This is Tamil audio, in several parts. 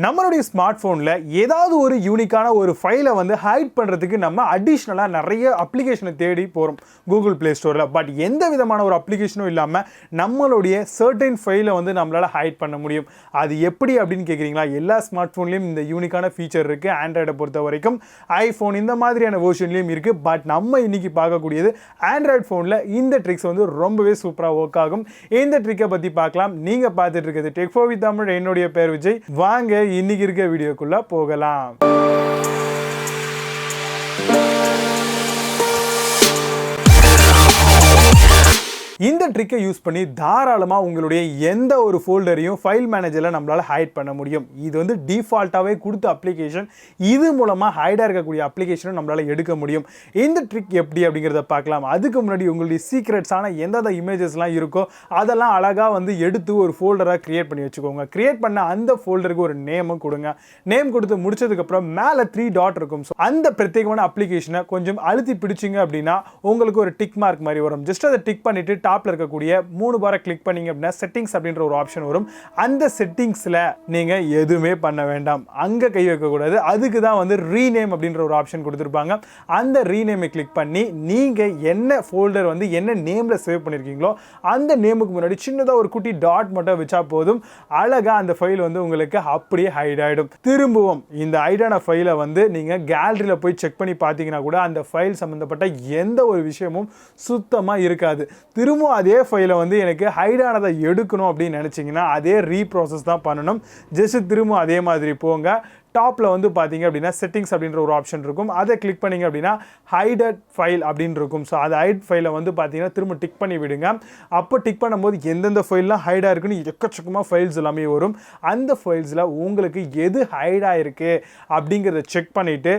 நம்மளுடைய ஸ்மார்ட் ஃபோனில் ஏதாவது ஒரு யூனிக்கான ஒரு ஃபைலை வந்து ஹைட் பண்ணுறதுக்கு நம்ம அடிஷ்னலாக நிறைய அப்ளிகேஷனை தேடி போகிறோம் கூகுள் ப்ளே ஸ்டோரில். பட் எந்த விதமான ஒரு அப்ளிகேஷனும் இல்லாமல் நம்மளுடைய சர்டைன் ஃபைலை வந்து நம்மளால் ஹைட் பண்ண முடியும். அது எப்படி அப்படின்னு கேட்குறீங்களா? எல்லா ஸ்மார்ட் ஃபோன்லேயும் இந்த யூனிக்கான ஃபீச்சர் இருக்குது. ஆண்ட்ராய்டை பொறுத்த வரைக்கும் ஐஃபோன் இந்த மாதிரியான வெர்ஷன்லேயும் இருக்குது. பட் நம்ம இன்னைக்கு பார்க்கக்கூடியது ஆண்ட்ராய்டு ஃபோனில் இந்த ட்ரிக்ஸ் வந்து ரொம்பவே சூப்பராக ஒர்க் ஆகும். இந்த ட்ரிக்கை பற்றி பார்க்கலாம். நீங்கள் பார்த்துட்டு இருக்கிறது டெக் ஃபோர் வித் தமிழ். என்னுடைய பேர் விஜய். வாங்க இன்னைக்கு இருக்க வீடியோக்குள்ள போகலாம். இந்த ட்ரிக்கை யூஸ் பண்ணி தாராளமாக உங்களுடைய எந்த ஒரு ஃபோல்டரையும் ஃபைல் மேனேஜரில் நம்மளால் ஹைட் பண்ண முடியும். இது வந்து டிஃபால்ட்டாகவே கொடுத்த அப்ளிகேஷன். இது மூலமாக ஹைடாக இருக்கக்கூடிய அப்ளிகேஷனும் நம்மளால் எடுக்க முடியும். இந்த ட்ரிக் எப்படி அப்படிங்கிறத பார்க்கலாம். அதுக்கு முன்னாடி உங்களுடைய சீக்ரெட்ஸான எந்தெந்த இமேஜஸ்லாம் இருக்கோ அதெல்லாம் அழகாக வந்து எடுத்து ஒரு ஃபோல்டராக க்ரியேட் பண்ணி வச்சுக்கோங்க. க்ரியேட் பண்ண அந்த ஃபோல்டருக்கு ஒரு நேமும் கொடுங்க. நேம் கொடுத்து முடிச்சதுக்கப்புறம் மேலே 3 டாட் இருக்கும். ஸோ அந்த பிரத்யேகமான அப்ளிகேஷனை கொஞ்சம் அழுத்தி பிடிச்சிங்க அப்படின்னா உங்களுக்கு ஒரு டிக் மார்க் மாதிரி வரும். ஜஸ்ட் அதை டிக் பண்ணிவிட்டு டாப்ல இருக்கக்கூடிய 3 பாரை கிளிக் பண்ணீங்க அப்படின்னா செட்டிங்ஸ் அப்படின்ற ஒரு ஆப்ஷன் வரும். அந்த செட்டிங்ஸ்ல நீங்க எதுவுமே பண்ண வேண்டாம், அங்க கை வைக்க கூடாது. அதுக்கு தான் வந்து ரீநேம் அப்படின்ற ஒரு ஆப்ஷன் கொடுத்துருப்பாங்க. அந்த ரீநேமை கிளிக் பண்ணி நீங்க என்ன ஃபோல்டர் வந்து என்ன நேம்ல சேவ் பண்ணிருக்கீங்களோ அந்த நேமுக்கு முன்னாடி சின்னதா ஒரு குட்டி டாட் மட்டும் வச்சா போதும். அழகா அந்த ஃபைல் வந்து உங்களுக்கு அப்படியே ஹைட் ஆயிடும். திரும்பவும் இந்த ஹைடான ஃபைலை வந்து நீங்க கேலரியில போய் செக் பண்ணி பார்த்தீங்கன்னா கூட அந்த ஃபைல் சம்பந்தப்பட்ட எந்த ஒரு விஷயமும் சுத்தமா இருக்காது. திரும்ப அதே ஃபைலை வந்து எனக்கு ஹைடானதை எடுக்கணும் அப்படின்னு நினச்சிங்கன்னா அதே ரீப்ராசஸ் தான் பண்ணணும். ஜஸ்ட் திரும்ப அதே மாதிரி போங்க. டாப்பில் வந்து பார்த்தீங்க அப்படின்னா செட்டிங்ஸ் அப்படின்ற ஒரு ஆப்ஷன் இருக்கும். அதை கிளிக் பண்ணிங்க அப்படின்னா ஹைடட் ஃபைல் அப்படின்னு இருக்கும். ஸோ அது ஹைட் ஃபைலை வந்து பார்த்தீங்கன்னா திரும்ப டிக் பண்ணி விடுங்க. அப்போ டிக் பண்ணும்போது எந்தெந்த ஃபைல்லாம் ஹைடாக இருக்குன்னு எக்கச்சக்கமாக ஃபைல்ஸ் எல்லாமே வரும். அந்த ஃபைல்ஸில் உங்களுக்கு எது ஹைடாக இருக்குது அப்படிங்கிறத செக் பண்ணிவிட்டு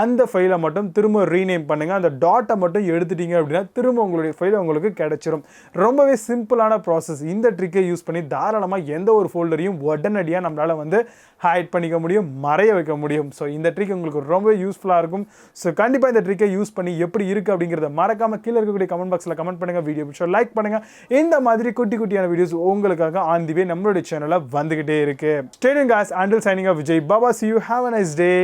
அந்த ஃபைலை மட்டும் திரும்ப ரீநேம் பண்ணுங்கள். அந்த டாட்டை மட்டும் எடுத்துட்டீங்க அப்படின்னா திரும்ப உங்களுடைய ஃபைல் உங்களுக்கு கிடைச்சிரும். ரொம்பவே சிம்பிளான ப்ராசஸ். இந்த ட்ரிக்கை யூஸ் பண்ணி தாராளமாக எந்த ஒரு ஃபோல்டரையும் உடனடியாக நம்மளால் வந்து ஹைட் பண்ணிக்க முடியும், மறைய வைக்க முடியும். ஸோ இந்த ட்ரிக் உங்களுக்கு ரொம்பவே யூஸ்ஃபுல்லாக இருக்கும். ஸோ கண்டிப்பாக இந்த ட்ரிக்கை யூஸ் பண்ணி எப்படி இருக்குது அப்படிங்கிறத மறக்காமல் கீழே இருக்கக்கூடிய கமெண்ட் பாக்ஸில் கமெண்ட் பண்ணுங்கள். வீடியோ பிடிச்சா லைக் பண்ணுங்கள். இந்த மாதிரி குட்டி குட்டியான வீடியோஸ் உங்களுக்காக ஆன் தி வே நம்மளுடைய சேனலில் வந்துகிட்டே இருக்கு. Stay tuned guys. Until signing off, Vijay. Baba, see you. Have a nice day.